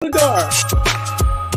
the door.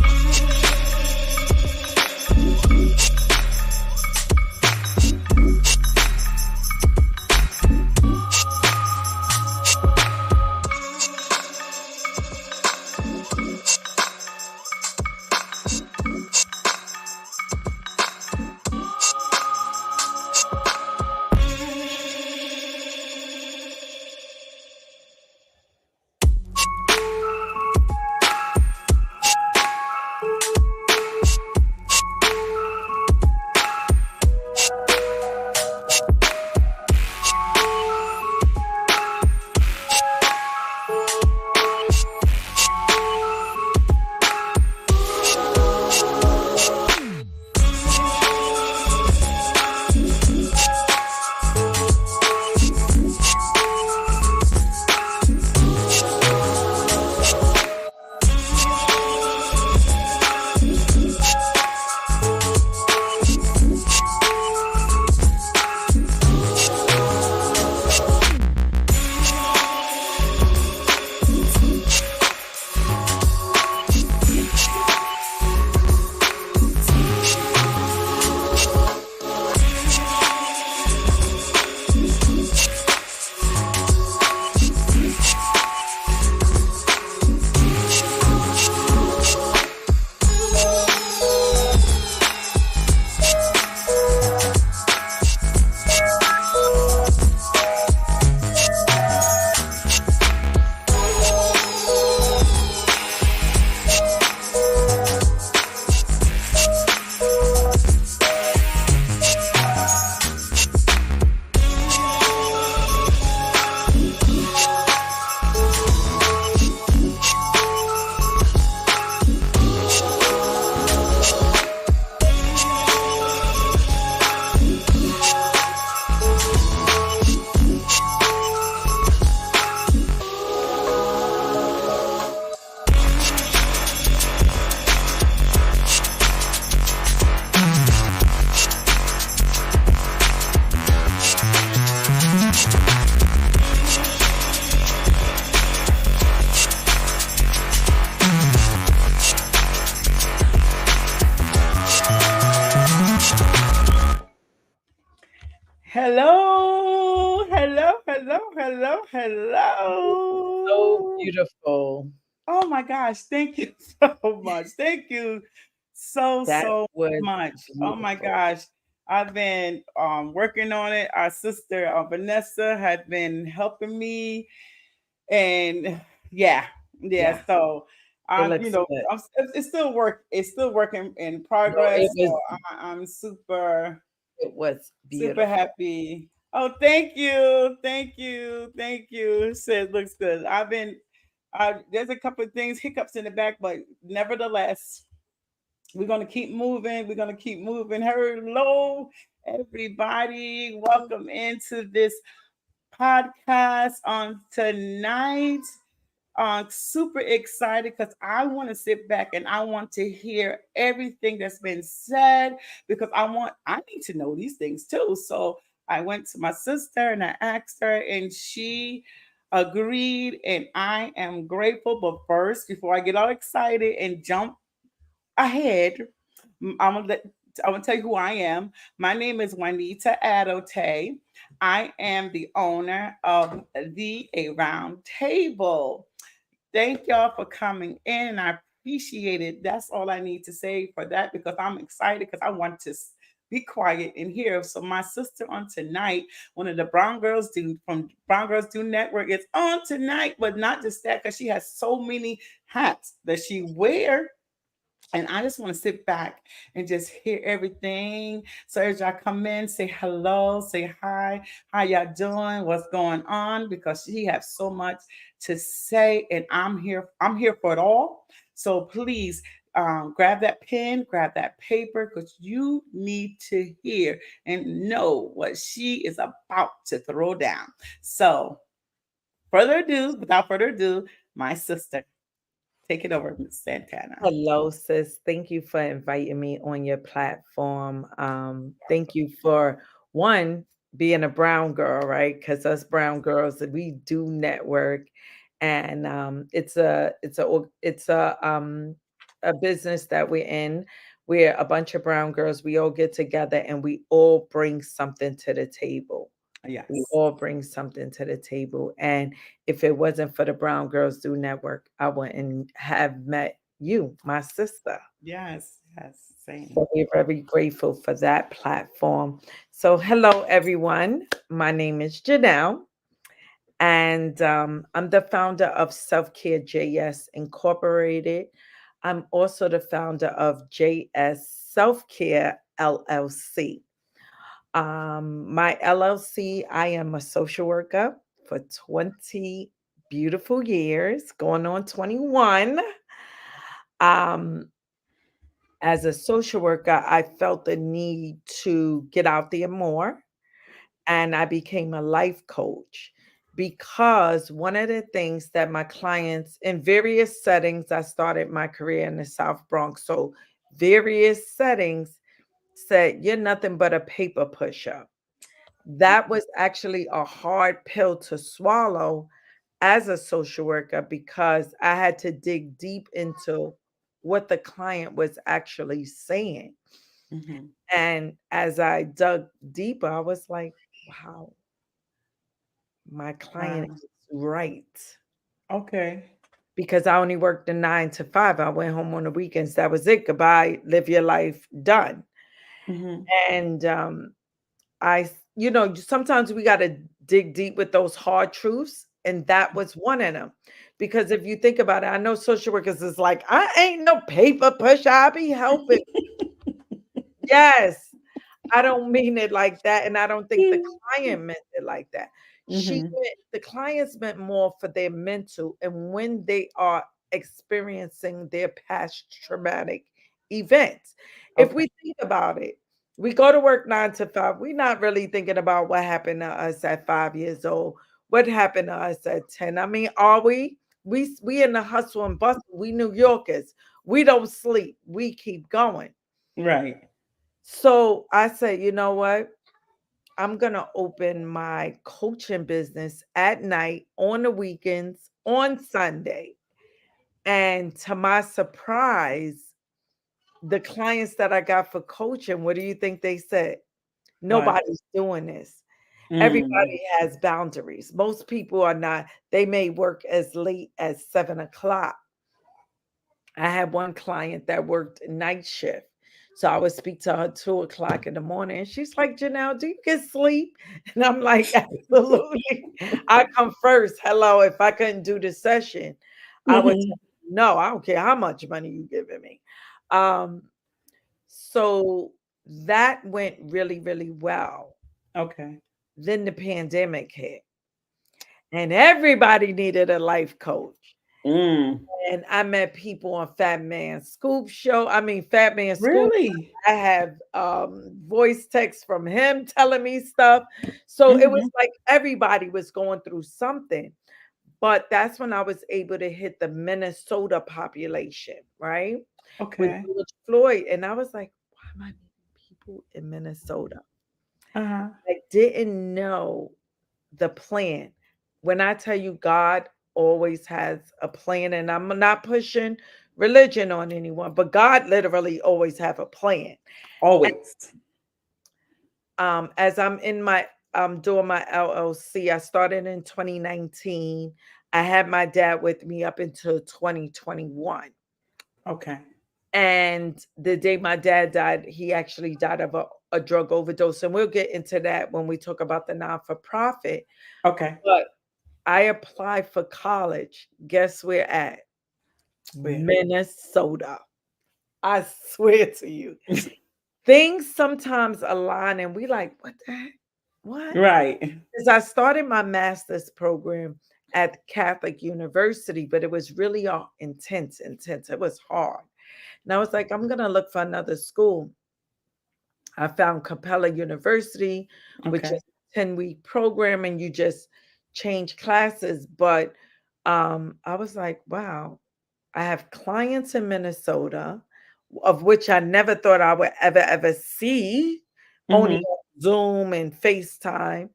Hello, hello, hello, hello, So hello. beautiful. Oh my gosh, thank you so much. Thank you so, That so was much. Oh my beautiful. gosh. I've been working on it. Our sister Vanessa had been helping me, and yeah, yeah. Yeah, So it I'm, looks good. it's still work. It's still working in No, it progress. So was I'm super it was super beautiful. happy. Oh, thank you, thank you, thank you. Said looks good. I've been. There's a couple of things, hiccups in the back, but nevertheless, we're gonna keep moving. We're gonna keep moving. Hello, everybody. Welcome into this podcast on tonight. Super excited because I want to sit back and I want to hear everything that's been said because I need to know these things too. So I went to my sister and I asked her, and she agreed, and I am grateful. But first, before I get all excited and jump ahead, I'm gonna let I want to tell you who I am. My name is Juanita Adote. I am the owner of the A Round Table. Thank y'all for coming in. I appreciate it. That's all I need to say for that because I'm excited because I want to be quiet and hear. So my sister on tonight, one of the Brown Girls do from Brown Girls Do Network is on tonight, but not just that because she has so many hats that she wear, and I just want to sit back and just hear everything. So as y'all come in, say hello, say hi, how y'all doing, what's going on, because she has so much to say, and I'm here. I'm here for it all. So please grab that pen, grab that paper, because you need to hear and know what she is about to throw down. So without further ado, my sister, take it over, Miss Santana. Hello, sis. Thank you for inviting me on your platform. Thank you for one being a brown girl, right? Because us brown girls, we do network, and it's a business that we're in. We're a bunch of brown girls. We all get together and we all bring something to the table. We Yes. all bring something to the table. And if it wasn't for the Brown Girls Do Network, I wouldn't have met you, my sister. Yes. Yes. Same. So we're very grateful for that platform. So, hello, everyone. My name is Janelle, and I'm the founder of Self Care JS Incorporated. I'm also the founder of JS Self Care LLC. My LLC, I am a social worker for 20 beautiful years, going on 21. Um, as a social worker, I felt the need to get out there more, and I became a life coach because one of the things that my clients in various settings, I started my career in the South Bronx. So, various settings said, "You're nothing but a paper pusher." That was actually a hard pill to swallow as a social worker because I had to dig deep into what the client was actually saying. Hmm. And as I dug deeper, I was like, wow, my client Wow. is right. Okay. Because I only worked the 9 to 5. I went home on the weekends. That was it. Goodbye. Live your life. Done. Hmm. And sometimes we got to dig deep with those hard truths. And that was one of them. Because if you think about it, I know social workers is like, I ain't no paper pusher. I be helping. Yes. I don't mean it like that. And I don't think the client meant it like that. Hmm. The clients meant more for their mental and when they are experiencing their past traumatic events. If Okay. we think about it, we go to work 9 to 5. We're not really thinking about what happened to us at 5 years old, what happened to us at 10. I mean, are we? We in the hustle and bustle. We New Yorkers. We don't sleep. We keep going. Right. So I said, you know what? I'm going to open my coaching business at night, on the weekends, on Sunday. And to my surprise, the clients that I got for coaching, what do you think they said? What? Nobody's doing this. Mm. Everybody has boundaries. Most people are not, they may work as late as 7 o'clock. I had one client that worked night shift. So I would speak to her 2 o'clock in the morning. And she's like, Janelle, do you get sleep? And I'm like, absolutely. I come first. Hello. If I couldn't do the session, I would tell Hmm. you, no, I don't care how much money you giving me. Um, so that went really, really well. Okay. Then the pandemic hit, and everybody needed a life coach. Mm. And I met people on Fat Man Scoop show. I mean, Fat Man Scoop. Really? I have voice text from him telling me stuff. So it was Hmm. like everybody was going through something. But that's when I was able to hit the Minnesota population, right? With Okay. George Floyd. And I was like, why am I meeting people in Minnesota? Uh-huh. I didn't know the plan. When I tell you God always has a plan, and I'm not pushing religion on anyone, but God literally always have a plan. Always. As I'm in my doing my LLC, I started in 2019. I had my dad with me up until 2021. Okay. And the day my dad died, he actually died of a drug overdose. And we'll get into that when we talk about the non for profit. Okay. But I applied for college. Guess where at? Where? Minnesota. I swear to you. Things sometimes align and we like, what the heck? What? Right. Because I started my master's program at Catholic University, but it was really intense. It was hard. And I was like, I'm gonna look for another school. I found Capella University, which Okay. is a 10-week program and you just change classes. But I was like, wow, I have clients in Minnesota, of which I never thought I would ever see, only Hmm. on Zoom and FaceTime.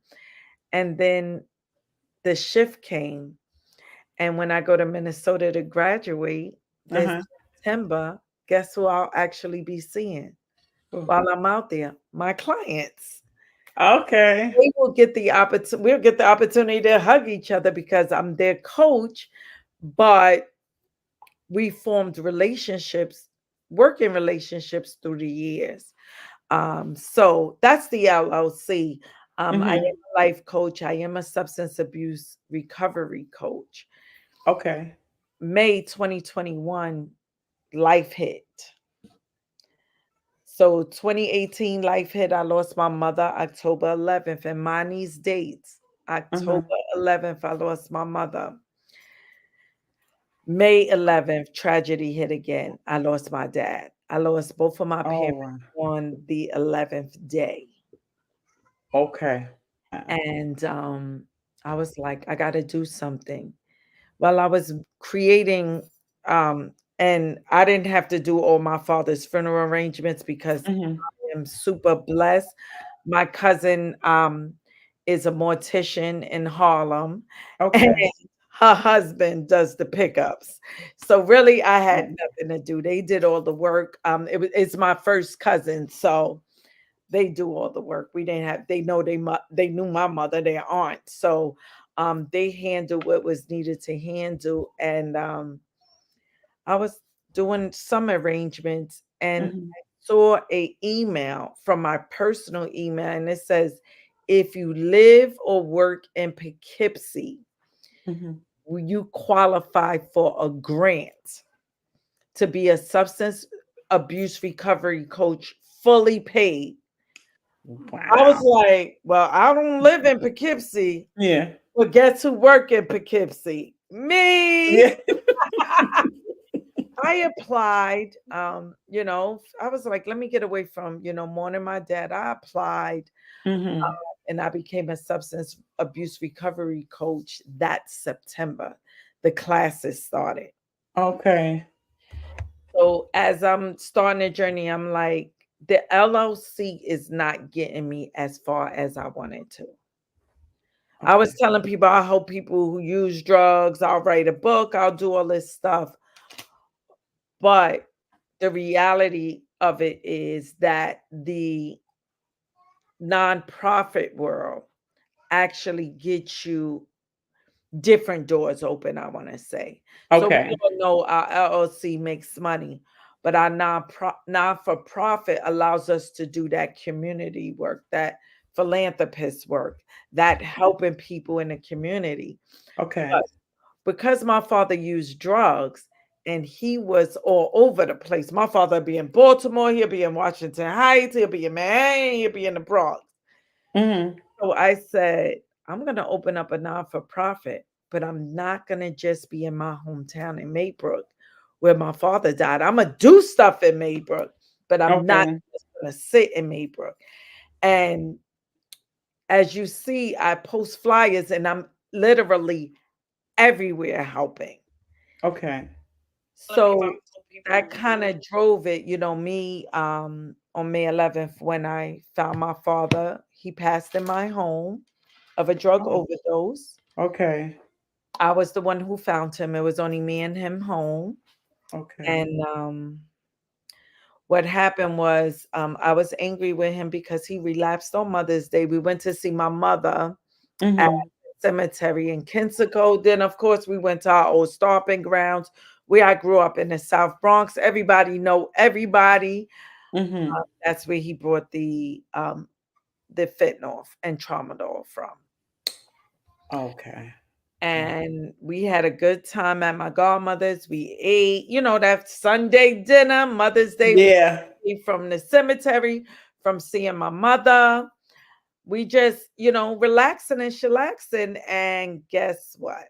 And then the shift came. And when I go to Minnesota to graduate this Uh-huh. September, guess who I'll actually be seeing Ooh. while I'm out there? My clients. Okay. We will get the opportunity. We'll get the opportunity to hug each other because I'm their coach, but we formed relationships, working relationships through the years. So that's the LLC. I am Mm-hmm. a life coach. I am a substance abuse recovery coach. Okay. May 2021, life hit. So 2018, life hit. I lost my mother October 11th. And Mani's dates, Uh-huh. October 11th, I lost my mother. May 11th, tragedy hit again. I lost my dad. I lost both of my Oh, parents wow. on the 11th day. Okay. And I was like, I got to do something. Well, I was creating, and I didn't have to do all my father's funeral arrangements because Mm-hmm. I am super blessed. My cousin is a mortician in Harlem, and Okay. her husband does the pickups. So really, I had Oh. nothing to do. They did all the work. It's my first cousin, so they do all the work. We didn't have. They know they knew my mother, their aunt, so they handled what was needed to handle, and I was doing some arrangements and Mm-hmm. saw a email from my personal email, and it says, if you live or work in Poughkeepsie, Mm-hmm. will you qualify for a grant to be a substance abuse recovery coach, fully paid? I was Wow. like, well, I don't live in Poughkeepsie, Yeah. but guess who work in Poughkeepsie? Me. Yeah. I applied, I was like, let me get away from, mourning my dad. I applied, Mm-hmm. and I became a substance abuse recovery coach that September. The classes started. Okay. So as I'm starting the journey, I'm like, the LLC is not getting me as far as I wanted to. I was Okay. telling people I help people who use drugs, I'll write a book, I'll do all this stuff. But the reality of it is that the nonprofit world actually gets you different doors open, I want to say. So we Okay. all know our LLC makes money, but our non-for-profit allows us to do that community work, that philanthropist work, that helping people in the community. Okay. But because my father used drugs and he was all over the place. My father be in Baltimore, he'll be in Washington Heights, he'll be in Manhattan, he'll be in the Bronx. Mm-hmm. So I said, I'm going to open up a non for profit, but I'm not going to just be in my hometown in Maybrook where my father died. I'm going to do stuff in Maybrook, but I'm not Okay. just going to sit in Maybrook. And as you see, I post flyers and I'm literally everywhere helping. Okay. So that kind of drove it, me on May 11th when I found my father. He passed in my home of a drug Oh, overdose. okay. I was the one who found him. It was only me and him home. Okay. And what happened was I was angry with him because he relapsed on Mother's Day. We went to see my mother at Mm-hmm. the cemetery in Kensico. Then, of course, we went to our old stomping grounds where I grew up in the South Bronx. Everybody know everybody. Mm-hmm. That's where he brought the fentanyl and tramadol from. Okay. Okay. And we had a good time at my godmother's. We ate, that Sunday dinner, Mother's Day. We Yeah. ate from the cemetery, from seeing my mother. We just, relaxing and chillaxing. And guess what?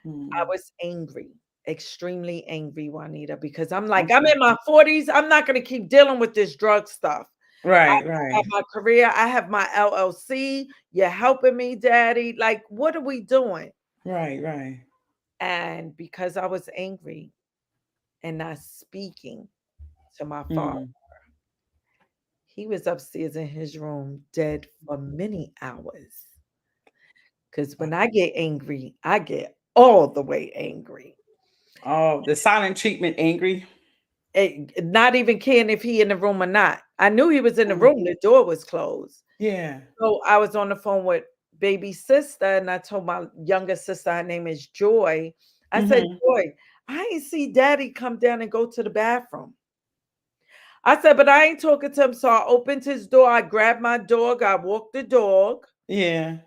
I Mm. was angry, extremely angry, Juanita, because I'm like, I'm Okay. in my 40s. I'm not going to keep dealing with this drug stuff. I Right. have Right. my career. I have my LLC. You're helping me, Daddy. Like, what are we doing? Right. Right. And because I was angry and not speaking to my father, Mm. he was upstairs in his room dead for many hours. Because Wow. when I get angry, I get all the way angry. Oh, the silent treatment, angry. Not even caring if he in the room or not. I knew he was in the Mm, room. The door was closed. yeah. So I was on the phone with baby sister, and I told my younger sister, her name is Joy. I said, Hmm. Joy, I ain't see daddy come down and go to the bathroom. I said, but I ain't talking to him. So I opened his door. I grabbed my dog. I walked the dog. Yeah.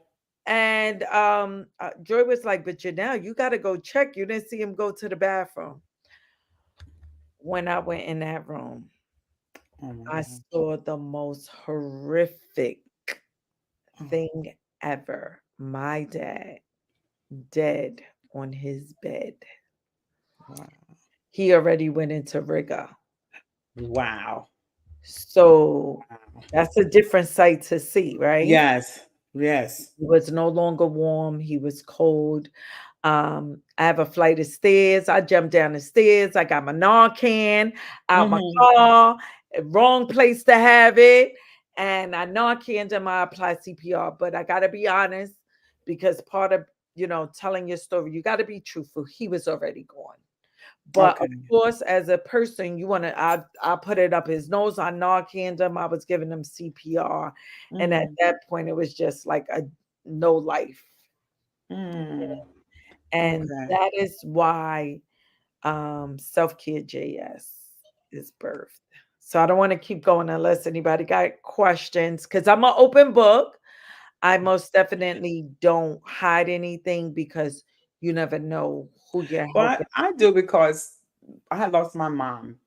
And Joy was like, but Janelle, you got to go check. You didn't see him go to the bathroom. When I went in that room, Oh my I God. saw the most horrific Oh, thing ever. My dad dead on his bed. wow. He already went into rigor. Wow. So Wow. that's a different sight to see, right? Yes. Yes. He was no longer warm. He was cold. I have a flight of stairs. I jumped down the stairs. I got my Narcan out my Hmm. car. Wrong place to have it. And I Narcaned him. I applied CPR. But I got to be honest, because part of telling your story, you got to be truthful. He was already gone. But of Okay. course, as a person, you want to. I put it up his nose. I Narcaned him. I was giving him CPR, and at Mm. that point, it was just like a no life. Mm. And Okay. that is why Self Care JS is birthed. So I don't want to keep going unless anybody got questions because I'm an open book. I most definitely don't hide anything because you never know who you're Well, helping. I do because I had lost my mom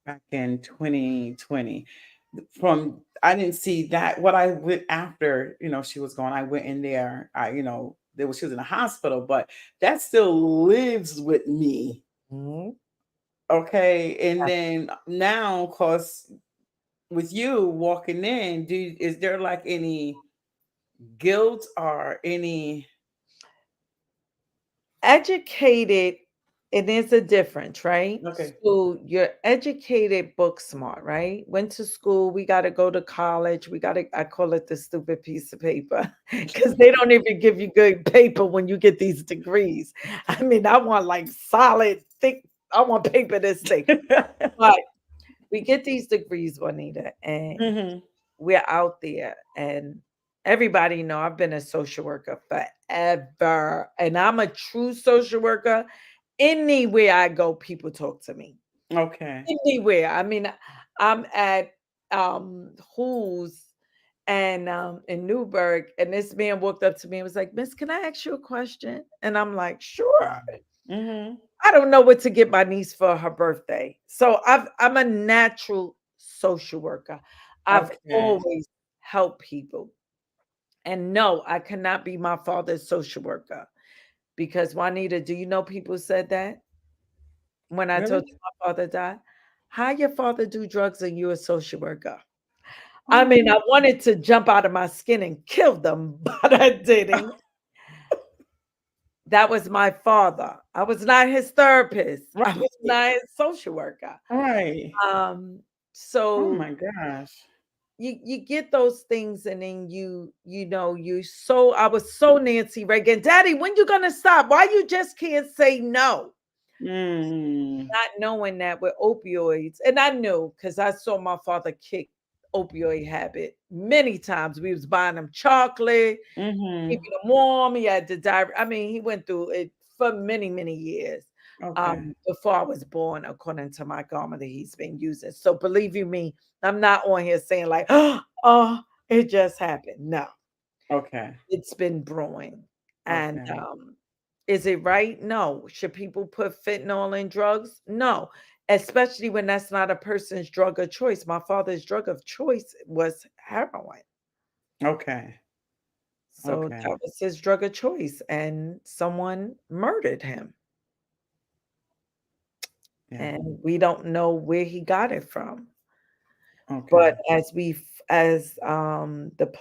back in 2020. From I didn't see that what I went after, she was gone. I went in there. She was in a hospital, but that still lives with me. Mhm. Okay. And then now, cause with you walking in, is there like any guilt or any Educated, it is a difference, right? okay. So you're educated, book smart, right? Went to school, we got to go to college. We got to, I call it the stupid piece of paper because they don't even give you good paper when you get these degrees. I mean, I want like solid, thick, I want paper this thick. But we get these degrees, Juanita, and Hmm. we're out there and everybody know I've been a social worker forever and I'm a true social worker. Anywhere I go, people talk to me. Okay. Anywhere. I mean, I'm at Who's and in Newburgh, and this man walked up to me and was like, Miss, can I ask you a question? And I'm like, sure. Hmm. I don't know what to get my niece for her birthday. So I'm a natural social worker. I've Okay. always helped people. And no, I cannot be my father's social worker because Juanita, do you know people said that when I told Really? you my father died? How your father do drugs and you a social worker? I Oh. mean, I wanted to jump out of my skin and kill them, but I didn't. That was my father. I was not his therapist. I was Right. not his social worker. Right. Um, Oh so my gosh. you get those things and then you so I was so Nancy Reagan, Daddy, when you gonna stop? Why you just can't say no? Mm. Not knowing that with opioids, and I knew because I saw my father kick opioid habit many times. We was buying him chocolate, Mhm. keeping him warm. He had the diary. I mean, he went through it for many, many years. Okay. Before I was born, according to my grandmother, he's been using. So believe you me, I'm not on here saying like, oh, it just happened. No, Okay. it's been brewing. And Okay. is it right? No. Should people put fentanyl in drugs? No. Especially when that's not a person's drug of choice. My father's drug of choice was heroin. Okay. So Okay. that was his drug of choice, and someone murdered him. Yeah. And we don't know where he got it from. But Okay. as the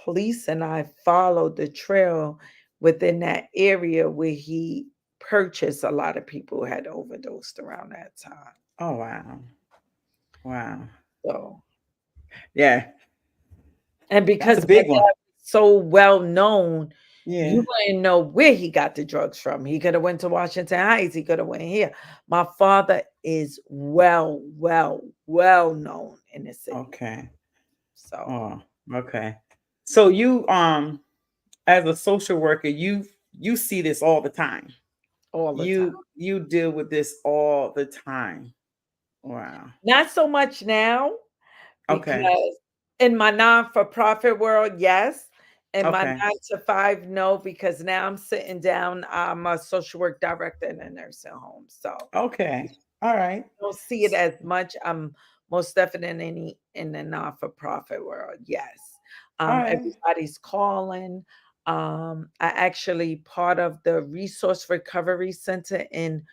police and I followed the trail within that area where he purchased, a lot of people had overdosed around that time. Oh wow. Wow. So, Yeah. and That's because a my big dad one. was so well known, Yeah. You wouldn't know where he got the drugs from. He could have went to Washington Heights. He could have went here. My father is well known in the city. Okay. So Oh, okay. So you as a social worker, you see this all the time. all the time. You deal with this all the time. Wow. Not so much now Okay. because in my non-for-profit world, yes. In my Okay. 9 to 5, no, because now I'm sitting down. I'm a social work director in a nursing home. So Okay. All right. don't see it as much. I'm most definitely in the not-for-profit world. Yes. All right. Everybody's calling. I actually part of the Resource Recovery Center in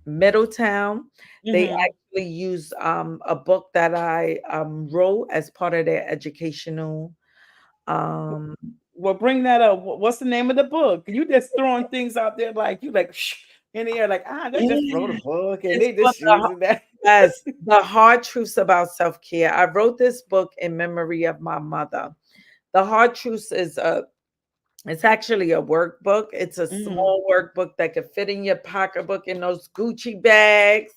Middletown. They Mm-hmm. actually use a book that I wrote as part of their educational. Um, Well, bring that up. What's the name of the book? You just throwing things out there like you like in the air, like they just wrote a yeah, book and it's they called just using that. yes, the hard truths about self care. I wrote this book in memory of my mother. The hard truths is a it's actually a workbook. It's a Mm-hmm. small workbook that could fit in your pocketbook in those Gucci bags.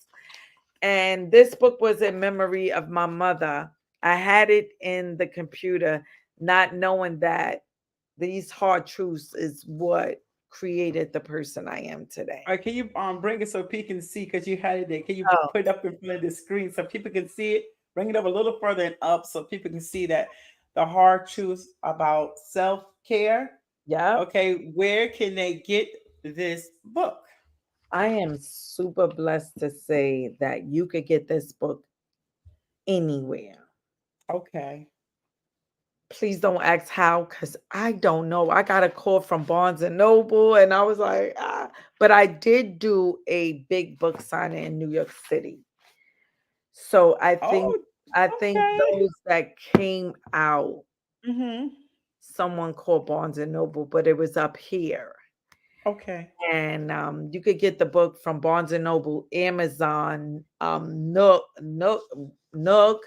And this book was in memory of my mother. I had it in the computer, not knowing that these hard truths is what created the person I am today. All right, can you bring it so people can see because you had it there? Can you Oh, put it up in front of the screen so people can see it? Bring it up a little further and up so people can see that the hard truths about self care. yep. Okay, where can they get this book? I am super blessed to say that you could get this book anywhere. Okay. Please don't ask how, because I don't know. I got a call from Barnes and Noble, and I was like, ah. But I did do a big book signing in New York City. So Oh, I think okay. those that came out, Mm-hmm. someone called Barnes and Noble, but it was up here. Okay. And you could get the book from Barnes and Noble, Amazon, Nook.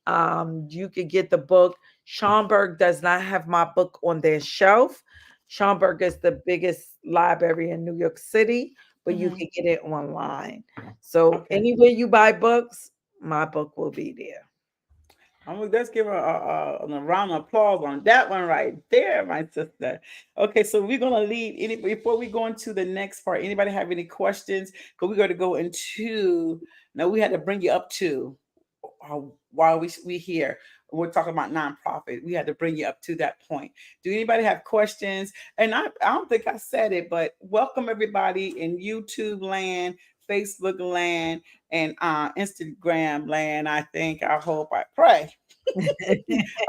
You could get the book. Schomburg does not have my book on their shelf. Schomburg is the biggest library in New York City, but you Mm-hmm. can get it online. So Okay. anywhere you buy books, my book will be there. Let's give her a round of applause on that one right there, my sister. Okay, so we're gonna leave any before we go into the next part. Anybody have any questions? Because we're gonna go into now. We had to bring you up to while we here. We're talking about nonprofit. We had to bring you up to that point. Do anybody have questions? And I don't think I said it, but welcome everybody in YouTube land, Facebook land, and Instagram land. I think, I hope, I pray.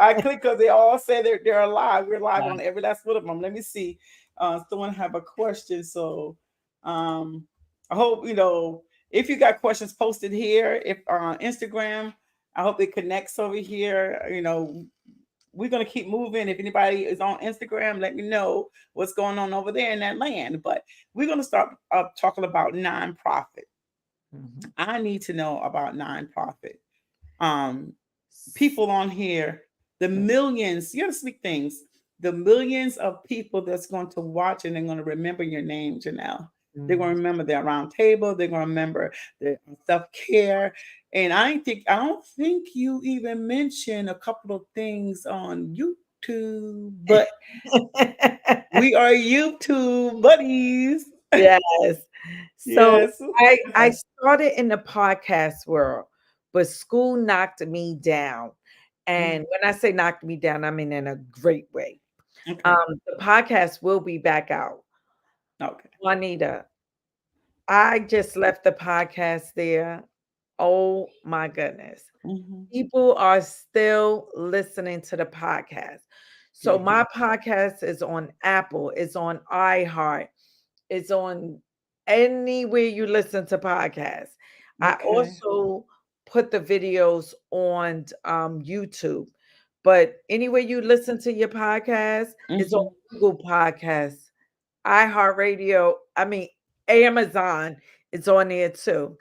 I click because they all say they're alive. We're live on every last one of them. Let me see. Someone have a question. So I hope if you got questions posted here, if on Instagram, I hope it connects over here. We're gonna keep moving. If anybody is on Instagram, let me know what's going on over there in that land. But we're gonna start talking about nonprofit. Mhm. I need to know about nonprofit. Um, People on here, the millions, you gotta speak things, the millions of people that's going to watch and they're going to remember your name, Janelle. They're going Mhm. to remember their round table, they're going to remember the self-care. And I don't think you even mentioned a couple of things on YouTube, but we are YouTube buddies. Yes. So Yes. I started in the podcast world, but school knocked me down. And Mhm. when I say knocked me down, I mean in a great way. Okay. The podcast will be back out. Okay. Juanita, I just left the podcast there. Oh my goodness. Hmm. People are still listening to the podcast. So Yeah. my podcast is on Apple, it's on iHeart, it's on anywhere you listen to podcasts. I Okay. also put the videos on YouTube. But anywhere you listen to your podcast, it's on Hmm. Google Podcasts, iHeartRadio, I mean Amazon, it's on there too.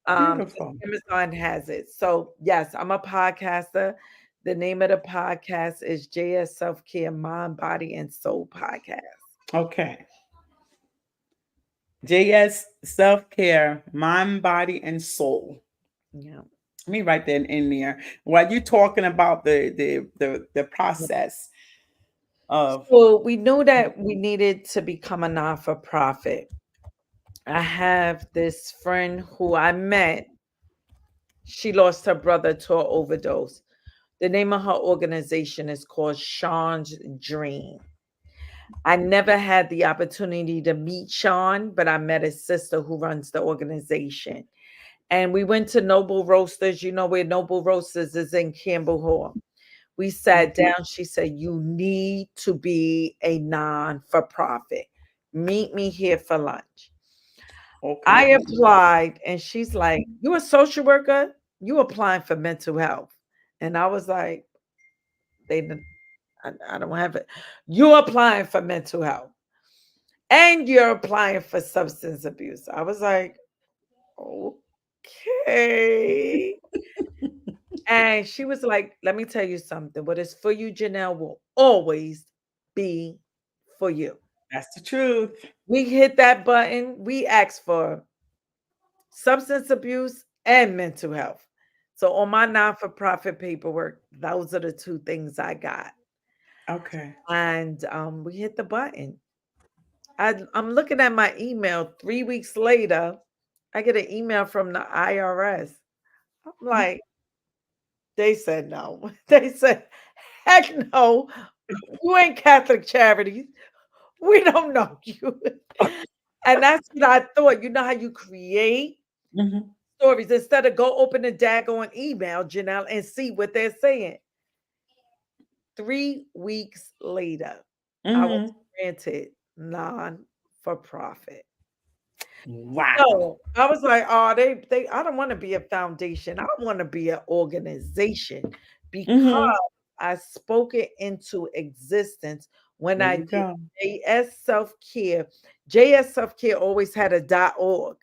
'Cause Beautiful. Amazon has it. So yes, I'm a podcaster. The name of the podcast is JS Self Care Mind, Body, and Soul Podcast. Okay. JS self care, mind, body, and soul. Yeah. Let me write that in there. While you're talking about the process of. So we knew that we needed to become a non-for-profit. I have this friend who I met. She lost her brother to an overdose. The name of her organization is called Sean's Dream. I never had the opportunity to meet Sean, but I met his sister who runs the organization. And we went to Noble Roasters. You know where Noble Roasters is in Campbell Hall. We sat down. She said, "You need to be a non for profit. Meet me here for lunch." I Okay. applied, and she's like, "You a social worker? You applying for mental health?" And I was like, "They, I don't have it. You applying for mental health, and you're applying for substance abuse." I was like, "Okay." And she was like, "Let me tell you something. What is for you, Janelle, will always be for you." That's the truth. We hit that button. We asked for substance abuse and mental health. So on my non-for-profit paperwork, those are the two things I got. Okay. And we hit the button. I'm looking at my email 3 weeks later. I get an email from the IRS. I'm like, they said no. They said, heck no. You ain't Catholic Charities. We don't know you. And that's what I thought. You know how you create Mhm. stories instead of go open the daggone email, Janelle, and see what they're saying. 3 weeks later, I was Mhm. granted non for profit. Wow. So I was like, oh, they I don't want to be a foundation. I want to be an organization because Mhm. I spoke it into existence when There I you did go. JS Self Care. JS Self Care always had a .org.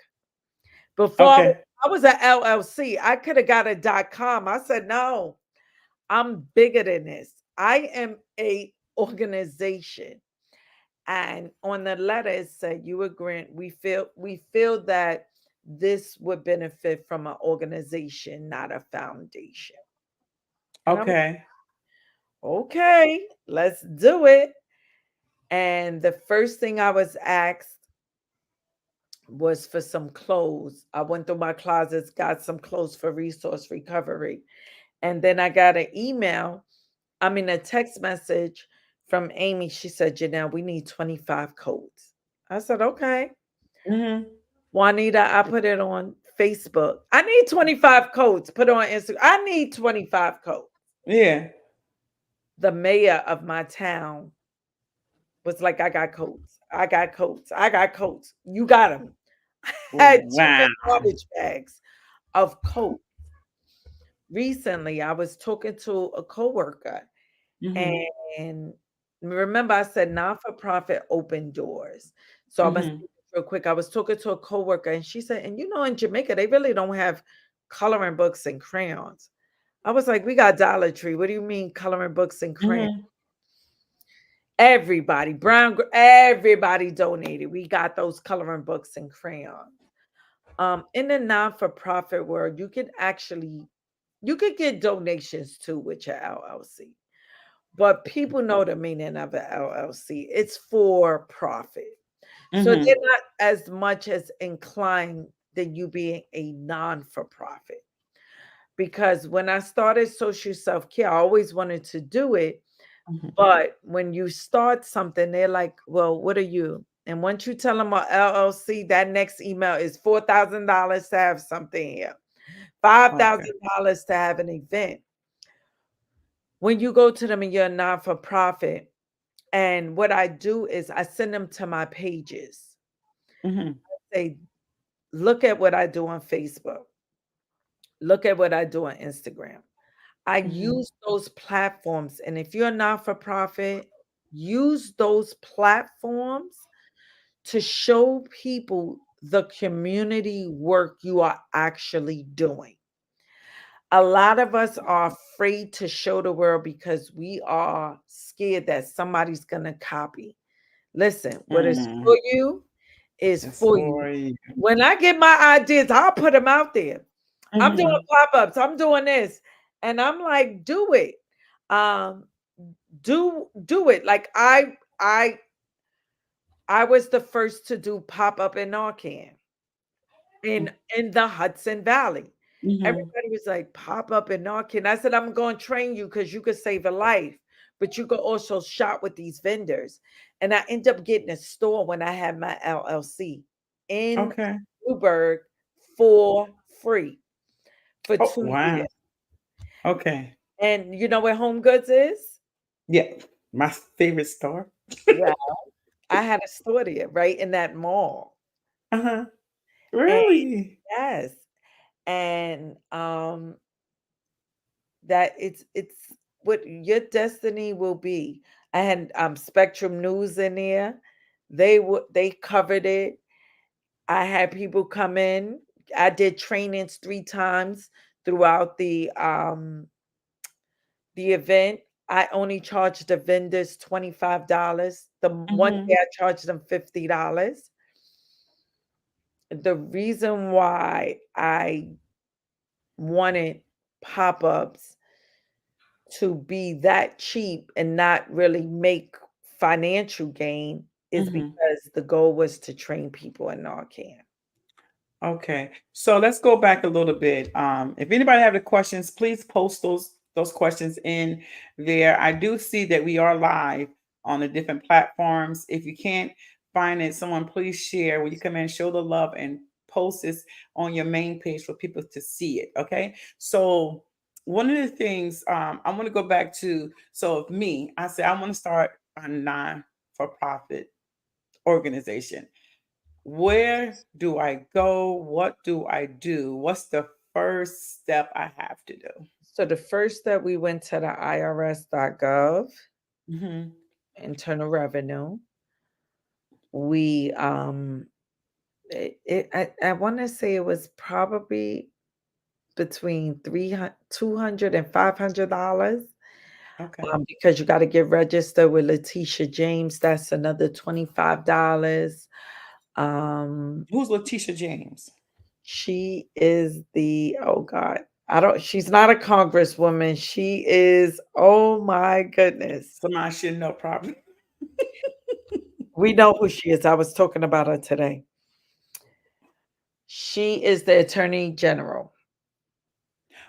Before Okay. I was at LLC, I could have got a .com. I said, no, I'm bigger than this. I am a organization. And on the letter it said, "You agree, we feel that this would benefit from an organization, not a foundation." And I'm Okay. okay, let's do it. And the first thing I was asked was for some clothes. I went through my closets, got some clothes for resource recovery. And then I got an a text message from Amy. She said, "Janelle, we need 25 coats." I said, "Okay." Mhm. Juanita, I put it on Facebook. I need 25 coats. Put it on Instagram. I need 25 coats. Yeah. The mayor of my town was like, "I got coats. I got coats. I got coats. You got them." I had two Wow. big garbage bags of coats. Recently, I was talking to a coworker, Mhm. and remember, I said non for profit open doors. So I'm gonna say Mhm. this real quick. I was talking to a coworker, and she said, "And in Jamaica, they really don't have coloring books and crayons." I was like, "We got Dollar Tree. What do you mean coloring books and crayons?" Mhm. Everybody, everybody donated. We got those coloring books and crayons. In the non-for-profit world, you could get donations too with your LLC. But people know the meaning of an LLC. It's for profit. So they're Mhm. not as much as inclined than you being a non-for-profit. Because when I started social self-care, I always wanted to do it. Mhm. But when you start something, they're like, "Well, what are you?" And once you tell them a LLC, that next email is $4,000 to have something here, Okay. $5,000 to have an event. When you go to them and you're a non-for-profit, and what I do is I send them to my pages. Mhm. Say, "Look at what I do on Facebook. Look at what I do on Instagram." I Mhm. use those platforms. And if you're not for profit, use those platforms to show people the community work you are actually doing. A lot of us are afraid to show the world because we are scared that somebody's going to copy. Listen, what is Mm, for you is it's for you. for you. When I get my ideas, I'll put them out there. I'm doing Mhm. pop-ups. I'm doing this. And I'm like, do it. Um, do it. Like I was the first to do pop-up in Narcan in the Hudson Valley. Mhm. Everybody was like, pop up in Narcan. I said, I'm going to train you because you could save a life, but you could also shop with these vendors. And I ended up getting a store when I had my LLC in Okay. Newburgh for free for Oh, 2 years. wow. Okay. And you know where Home Goods is? Yeah. My favorite store. Well, I had a store there, right in that mall. Uh-huh. And Really? yes. And that it's what your destiny will be. I had Spectrum News in there. They covered it. I had people come in. I did trainings 3 times throughout the event. I only charged the vendors $25. The one day Mhm. I charged them $50. The reason why I wanted pop-ups to be that cheap and not really make financial gain is Mhm. because the goal was to train people in Narcan. Okay. So let's go back a little bit. If anybody have any questions, please post those questions in there. I do see that we are live on the different platforms. If you can't find it, someone please share. When you come in, show the love and post this on your main page for people to see it. Okay. So one of the things I want to go back to. So of me, I said I want to start a non-for-profit organization. Where do I go? What do I do? What's the first step I have to do? So the first step, we went to the IRS.gov, Hmm. Internal Revenue. We I want to say it was probably between 300 200 and $500, Okay. because you got to get registered with Letitia James. That's another $25. Um, Who's Letitia James? she is the, oh God, I don't, she's not a congresswoman. She is, oh my goodness. Somebody should know probably. We know who she is. I was talking about her today. She is the attorney general.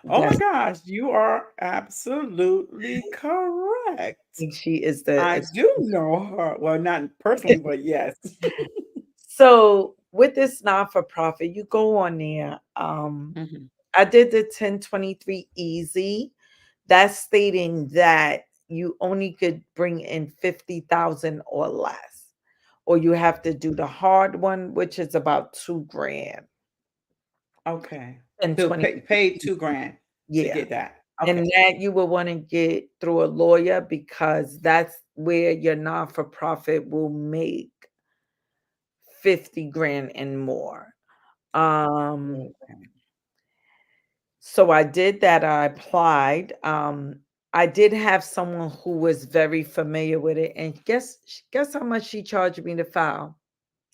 Oh my That's, gosh, you are absolutely correct. she is the I do know her. Well, not personally, but yes. so with this not-for-profit, you go on there. Hmm. I did the 1023 easy. That's stating that you only could bring in 50,000 or less, or you have to do the hard one, which is about 2 grand Okay. and To 20. pay 2 grand to Yeah. get that. And Okay. that you will want to get through a lawyer because that's where your non-for-profit will make 50 grand and more. Um, Okay. So I did that. I applied. I did have someone who was very familiar with it, and guess how much she charged me to file?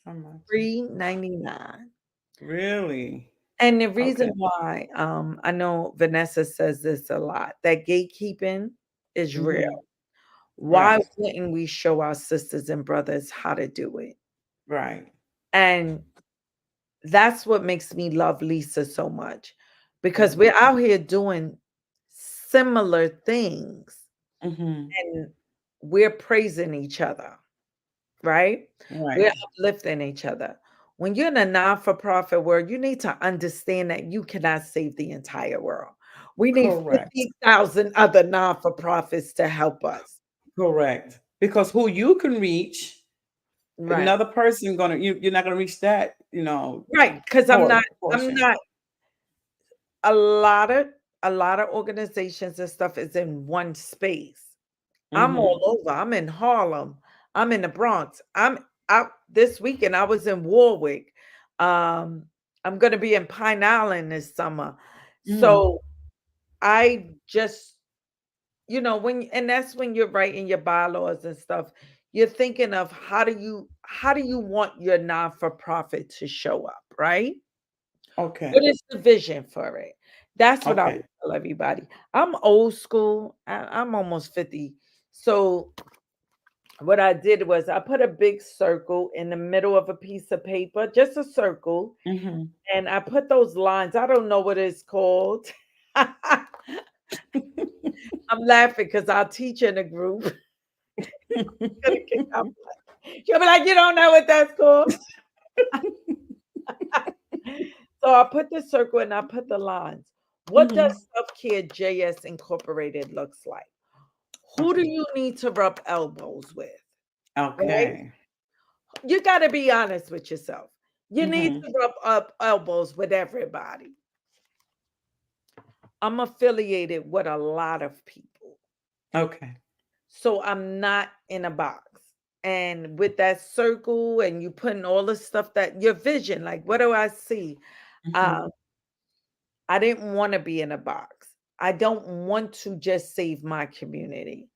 How much? $3.99. Really? And the Okay. reason why, I know Vanessa says this a lot, that gatekeeping is real. Hmm. Why Right. wouldn't we show our sisters and brothers how to do it? Right. And that's what makes me love Lisa so much because Mhm. we're out here doing similar things Mhm. and we're praising each other, right? We're Right. uplifting each other. When you're in a non-for-profit world, you need to understand that you cannot save the entire world. We need Correct. 50,000 other non-for-profits to help us. Correct. Because who you can reach, Right. another person you're not gonna reach that, Right. Because I'm portion. not a lot of a lot of organizations and stuff is in one space. I'm all Mhm. over. I'm in Harlem. I'm in the Bronx. I'm out this weekend. I was in Warwick. Um, I'm gonna be in Pine Island this summer. Mhm. So I just, when and that's when you're writing your bylaws and stuff. you're thinking of how do you want your non-for-profit to show up, right? Okay. What is the vision for it? That's what I Okay. would tell everybody. I'm old school. I'm almost 50. So what I did was I put a big circle in the middle of a piece of paper, just a circle, Mm-hmm. and I put those lines. I don't know what it's called. I'm laughing because I'll teach in a group. Gonna kick out. She'll be like, you don't know what that's called. So I put the circle and I put the lines. What Mm-hmm. does Self Care JS Incorporated looks like? Who do Okay. you need to rub elbows with? Right? Okay. You got to be honest with yourself. You need Mm-hmm. to rub up elbows with everybody. I'm affiliated with a lot of people. Okay. So I'm not in a box. And with that circle and you putting all the stuff that your vision, like what do I see? Mm-hmm. Um, I didn't want to be in a box. I don't want to just save my community.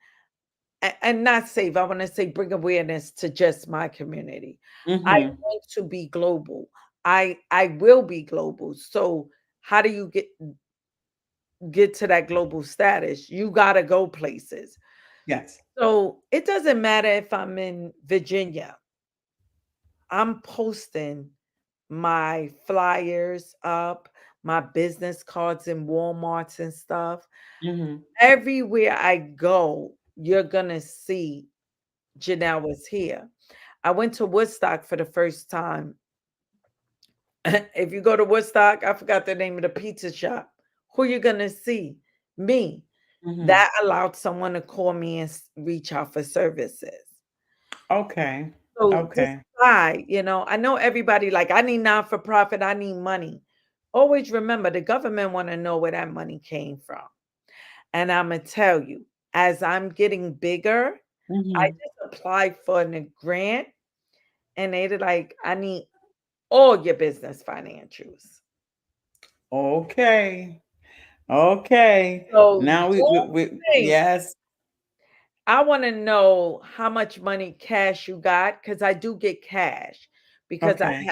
And not save, I want to say bring awareness to just my community. I Mm-hmm. want to be global. I will be global. So how do you get to that global status? You got to go places. Yes. So it doesn't matter if I'm in Virginia. I'm posting my flyers up, my business cards in Walmarts and stuff. Mm-hmm. Everywhere I go, you're gonna see Janelle was here. I went to Woodstock for the first time. If you go to Woodstock, I forgot the name of the pizza shop. Who you gonna see? Me. Mm-hmm. That allowed someone to call me and reach out for services. Okay. So Okay. decide, I know everybody like I need not for profit, I need money. Always remember the government want to know where that money came from. And I'm gonna tell you, as I'm getting bigger, I Mm-hmm. just applied for a grant and they're like, I need all your business financials. Okay. Okay. So Now don't think yes. I want to know how much money cash you got because I do get cash because Okay.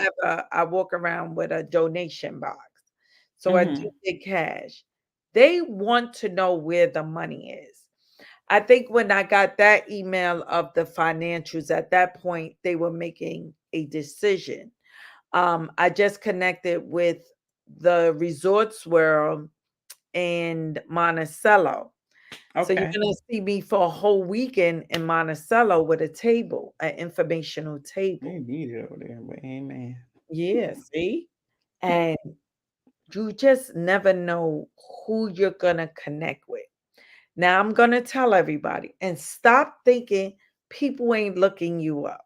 I walk around with a donation box. So I Mm-hmm. do get cash. They want to know where the money is. I think when I got that email of the financials at that point, they were making a decision. I just connected with the Resorts World in Monticello. So you're Okay. gonna see me for a whole weekend in Monticello with a table, an informational They table. need it over there, but amen. Yeah, see? And you just never know who you're gonna connect with. Now I'm gonna tell everybody and stop thinking people ain't looking you up.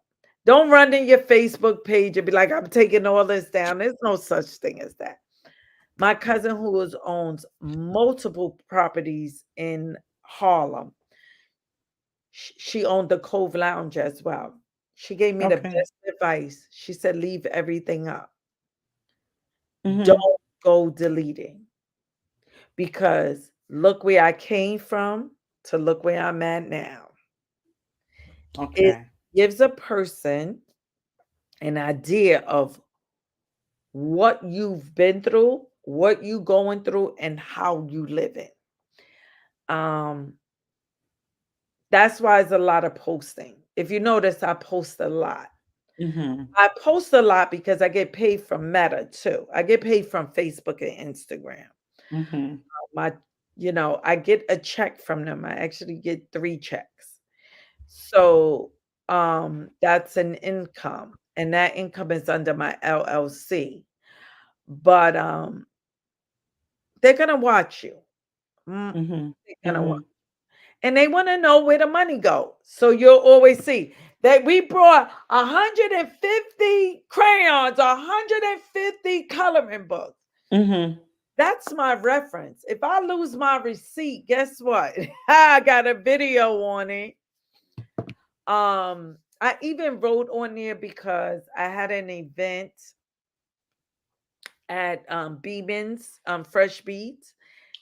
Don't run in your Facebook page and be like, I'm taking all this down. There's no such thing as that. My cousin owns multiple properties in Harlem. She owned the Cove Lounge as well. She gave me the Okay. best advice. She said, leave everything up. Mm-hmm. Don't go deleting because look where I came from to look where I'm at now. It Okay. gives a person an idea of what you've been through, what you going through, and how you live it. Um, that's why it's a lot of posting. If you notice, I post a lot. Mm-hmm. I post a lot because I get paid from Meta too. I get paid from Facebook and Instagram. Mm-hmm. My, I get a check from them. I actually get 3 checks. So that's an income. And that income is under my LLC. But they're gonna watch you. Mm, Mm-hmm. they're gonna watch. Mm-hmm. And they want to know where the money go. So you'll always see that we brought 150 crayons, 150 coloring books. Mm-hmm. That's my reference. If I lose my receipt, guess what? I got a video on it. I even wrote on there because I had an event at Beeman's Fresh Beats,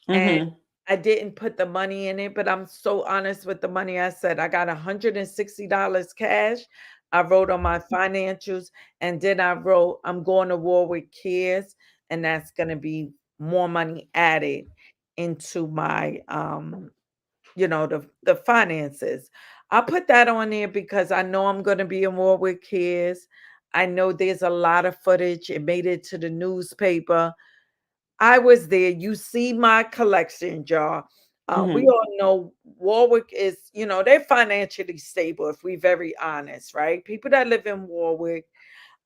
and Mm-hmm. I didn't put the money in it, but I'm so honest with the money. I said I got $160 cash. I wrote on my financials, and then I wrote I'm going to war with kids, and that's going to be more money added into my the finances. I put that on there because I know I'm going to be in war with kids. I know there's a lot of footage. It made it to the newspaper. I was there. You see my collection, y'all. We Mhm. all know Warwick is, they're financially stable, if we're very honest, right? People that live in Warwick,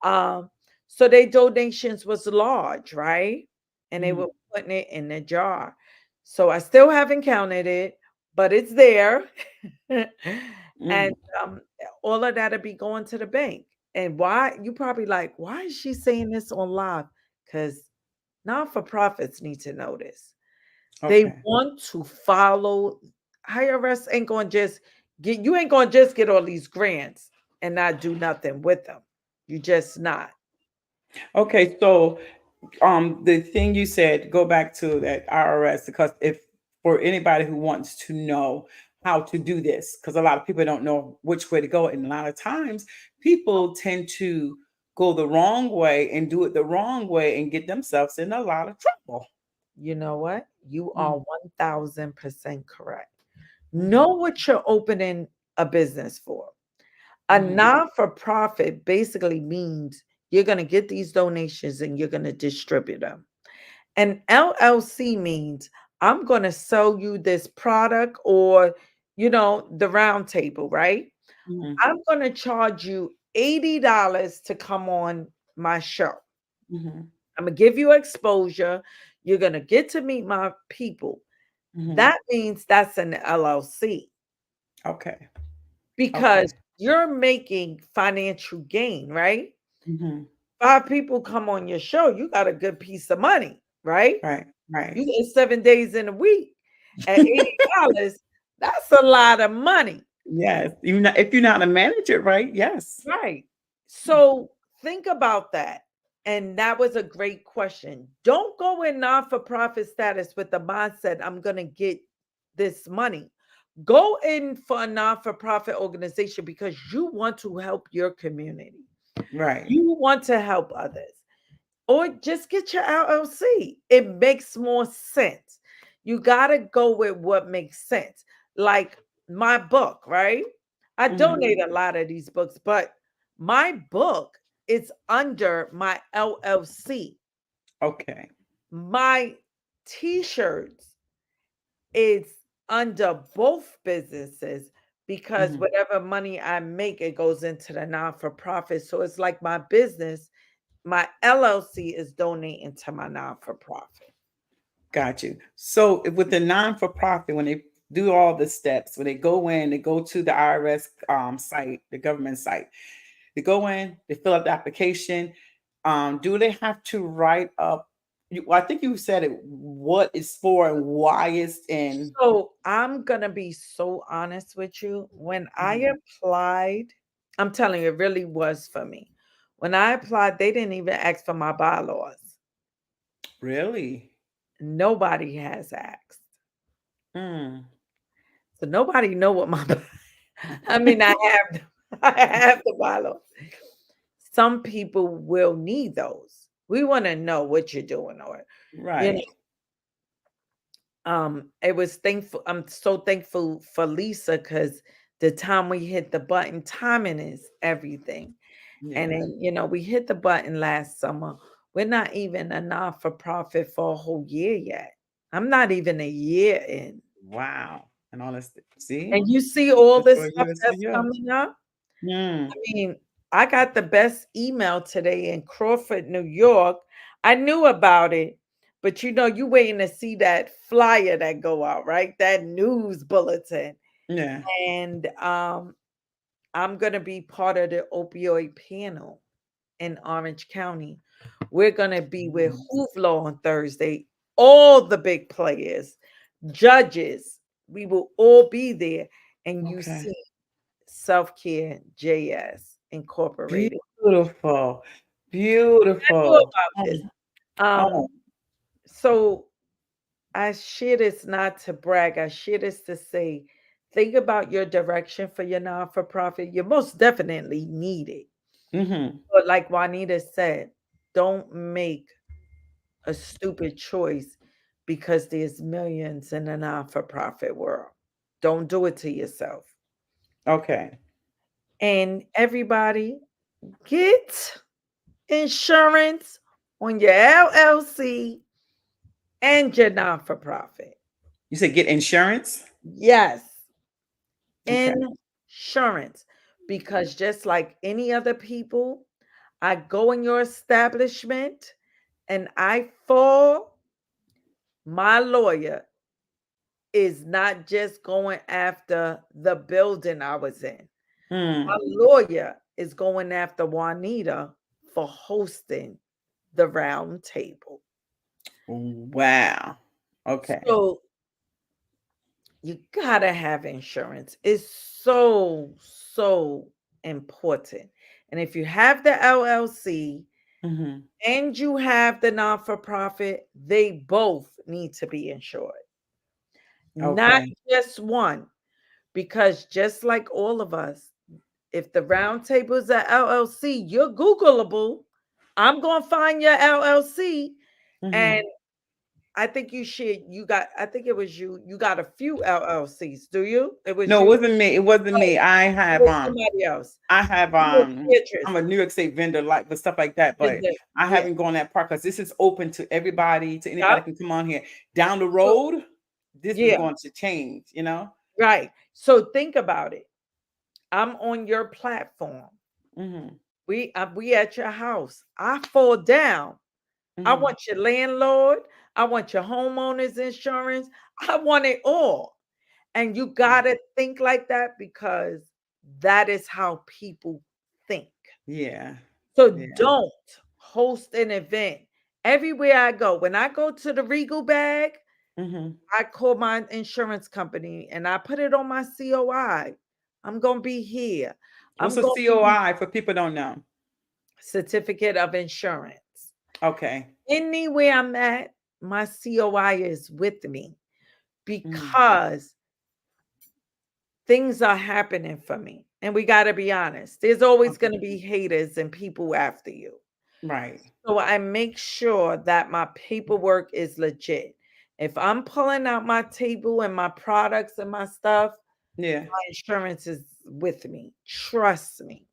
um, so their donations was large, right? And they were Mhm. putting it in the jar. So I still haven't counted it, but it's there. And Mm. all of that'll be going to the bank. And why you probably like, why is she saying this on live? Because non-for-profits need to know this. They Okay. want to follow. IRS ain't gonna just you ain't gonna just get all these grants and not do nothing with them. You just not. Okay. So, the thing you said, go back to that IRS, because if for anybody who wants to know how to do this, because a lot of people don't know which way to go, and a lot of times people tend to go the wrong way and do it the wrong way and get themselves in a lot of trouble. You know what? You are Mm. 1000% correct. Know Mhm. what you're opening a business for. A Mhm. non-for-profit basically means you're going to get these donations and you're going to distribute them. An LLC means I'm going to sell you this product or, the round table, right? Mhm. I'm going to charge you $80 to come on my show. Mhm. I'm going to give you exposure. You're going to get to meet my people. Mhm. That means that's an LLC Okay. because Okay. you're making financial gain, right? Mhm. Five people come on your show, you got a good piece of money, right? Right. You Right. get 7 days in a week at $80. That's a lot of money, Yes. You know, if you know how to manage it right, yes. right? So think about that. And that was a great question. Don't go in non for profit status with the mindset, I'm going to get this money. Go in for a non for profit organization because you want to help your community, Right. you want to help others. Or just get your LLC. It makes more sense. You got to go with what makes sense. Like my book, right? I Mhm. donate a lot of these books, but my book is under my LLC. Okay. My t-shirts is under both businesses because Mhm. whatever money I make, it goes into the non-for-profit. So it's like my business, my LLC is donating to my non-for-profit. Got you. So with the non-for-profit, when they do all the steps, when they go in, they go to the IRS site, the government site. They go in, they fill out the application. Do they have to write up? I think you said it. What it's for and why it's in. So I'm gonna be so honest with you. When I Mhm. applied, I'm telling you, it really was for me. When I applied, they didn't even ask for my bylaws. Really? Nobody has asked. Mm. So nobody know what my I mean, I have I have the bylaws. Some people will need those. We want to know what you're doing, or you Right. it was thankful. I'm so thankful for Lisa because the time we hit the button, timing is everything. And Yeah. then, we hit the button last summer. We're not even a non-for-profit for a whole year yet. I'm not even a year in. Wow. And all this. See, And you see all just this for stuff you, it's for that's you. coming up. Mm. I mean, I got the best email today in Crawford, New York. I knew about it, but you waiting to see that flyer that go out, right? That news bulletin. Yeah. And I'm gonna be part of the opioid panel in Orange County. We're gonna be with Mm. Hoovlo on Thursday. All the big players, judges, we will all be there. And you Okay. see Self Care JS Incorporated. Beautiful. I know Beautiful. about this. Oh, Um, oh, so I share this not to brag. I share this to say, think about your direction for your non-for-profit. You most definitely need it. Mm-hmm. But like Juanita said, don't make a stupid choice because there's millions in the non-for-profit world. Don't do it to yourself. Okay. And everybody, get insurance on your LLC and your non-for-profit. You said get insurance? Yes, Okay. insurance. Because just like any other people, I go in your establishment and I fall, my lawyer is not just going after the building I was in. My Hmm. lawyer is going after Juanita for hosting the round table. Wow. Okay. So you gotta have insurance. It's so important. And if you have the LLC Mm-hmm. and you have the non for profit, they both need to be insured, not Okay. just one. Because just like all of us, if the round table is a LLC, you're Googleable. I'm gonna find your LLC, Mm-hmm. and I think you should. You got. I think it was you. You got a few LLCs. Do you? It was No, it you. wasn't me. It wasn't Oh, me. it was somebody else. I have You were Beatrice. I'm a New York State vendor like with stuff like that, but I Yeah. haven't gone that part because this is open to everybody, to anybody Yup. can come on here. Down the So, road, this is yeah. going to change, you know? Right. So think about it. I'm on your platform. Mm-hmm. We at your house. I fall down. I Mm-hmm. want your landlord. I want your homeowner's insurance. I want it all. And you got to think like that because that is how people think. Yeah. So Yeah. don't host an event. Everywhere I go, when I go to the Regal bag, Mm-hmm. I call my insurance company and I put it on my COI. I'm going to be here. What's I'm a going to be COI for people don't know? certificate of insurance. Okay. Anywhere I'm at, my COI is with me Mm-hmm. because things are happening for me. And we got to be honest. There's always Okay. going to be haters and people after you. Right. So I make sure that my paperwork is legit. If I'm pulling out my table and my products and my stuff, Yeah. my insurance is with me. Trust me.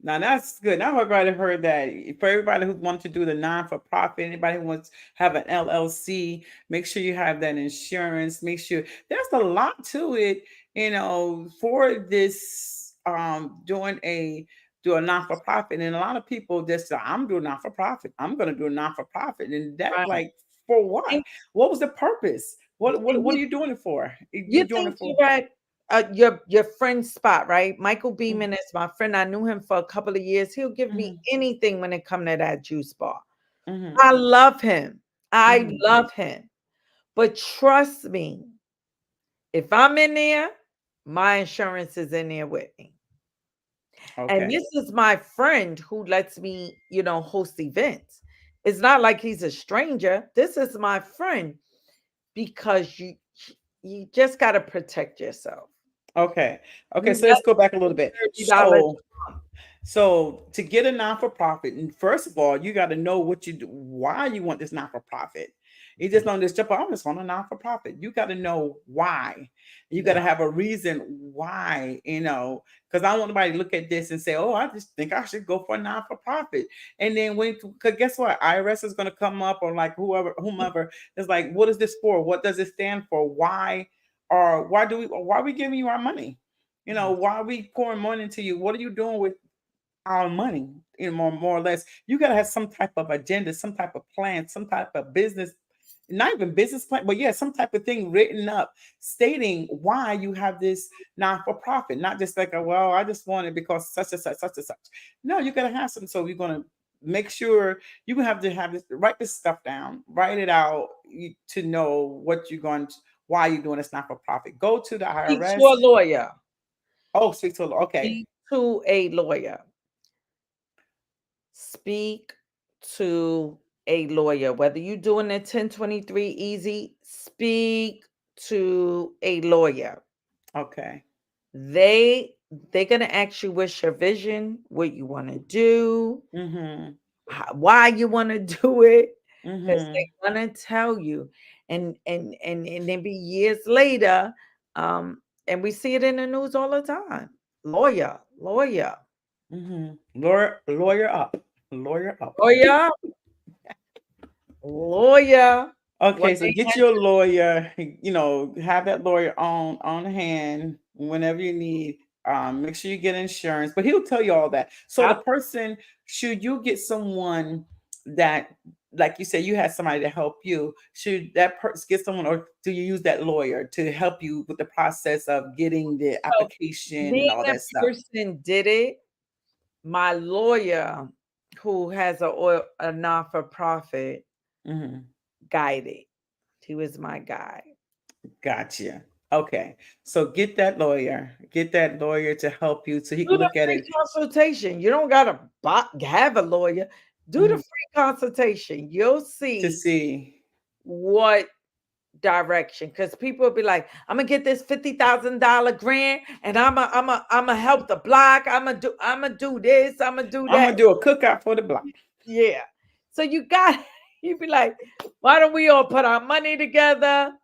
Now that's good. Now everybody heard that. For everybody who wants to do the non-for-profit, anybody who wants to have an LLC, make sure you have that insurance. Make sure there's a lot to it, for this doing a do a non-for-profit. And a lot of people just say, I'm doing non-for-profit. I'm gonna do a non-for-profit. And that Right. like for what? And, What was the purpose? and What are you doing it for? you You're doing think it for you're at your friend's spot, right? Michael mm, Beeman is my friend. I knew him for a couple of years. He'll give me mhm, anything when it come to that juice bar. mhm, I love him. I mhm. love him. But trust me, if I'm in there, my insurance is in there with me. And Okay. this is my friend who lets me, host events. It's not like he's a stranger. This is my friend because you just got to protect yourself. Okay. Okay. You So let's let go back a little bit. $30 So to get a non-for-profit, and first of all, you got to know what you do, why you want this non-for-profit. You just don't just jump. I just want a non-for-profit. You got to know why. You got to Yeah. have a reason why. Because I don't want nobody to look at this and say, "Oh, I just think I should go for a non-for-profit." And then because guess what, IRS is going to come up or like whomever is like, "What is this for? What does it stand for? Why?" Or why are we giving you our money? Why are we pouring money into you? What are you doing with our money? More or less, you got to have some type of agenda, some type of plan, some type of business, not even business plan, but yeah, some type of thing written up stating why you have this non-for-profit, not just like, well, I just want it because such and such, such and such. No, you got to have some. So you're going to make sure you have to have this, write this stuff down, write it out to know what you're going to, why you're doing this not-for-profit. Go to the speak to IRS. a lawyer. Oh, speak to, okay. Speak to a lawyer. Speak to a lawyer. Whether you're doing a 1023 easy, speak to a lawyer. Okay. They're gonna ask you what's your vision, what you want to do, Mm-hmm. why you want to do it, because Mm-hmm. they're gonna tell you. And then be years later, um, and we see it in the news all the time. Lawyer, Mm-hmm. Lawyer up. Lawyer up. lawyer, lawyer. When Okay, so they get had your lawyer, have that lawyer on hand whenever you need. Make sure you get insurance, but he'll tell you all that. So the I, person, should you get someone that, like you said, you had somebody to help you, should that person get someone, or do you use that lawyer to help you with the process of getting the so application and being all a that stuff? person did it. My lawyer, who has a non for profit, Hmm. guided. He was my guide. Gotcha. Okay. So get that lawyer to help you so he Do can the look at free it. consultation. You don't gotta have a lawyer. Do the Mhm. free consultation. You'll To see see. what direction. Because people will be like, "I'm gonna get this $50,000 grant, and I'm a help the block. I'm gonna do this. I'm gonna do I'm that." gonna do a cookout for the block. Yeah. So you got you be like, "Why don't we all put our money together?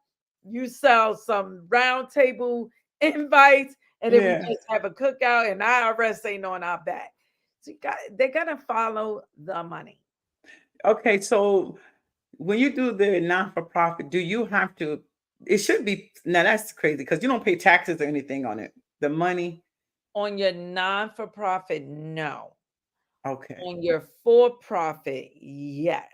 You sell some round table invites, and then we Yeah. just have a cookout, and IRS ain't on our back." So they're gonna follow the money. Okay. So when you do the non for profit, do you have to? It should be, now that's crazy because you don't pay taxes or anything on it. The money. On your non-for-profit, no. Okay. On your for-profit, yes.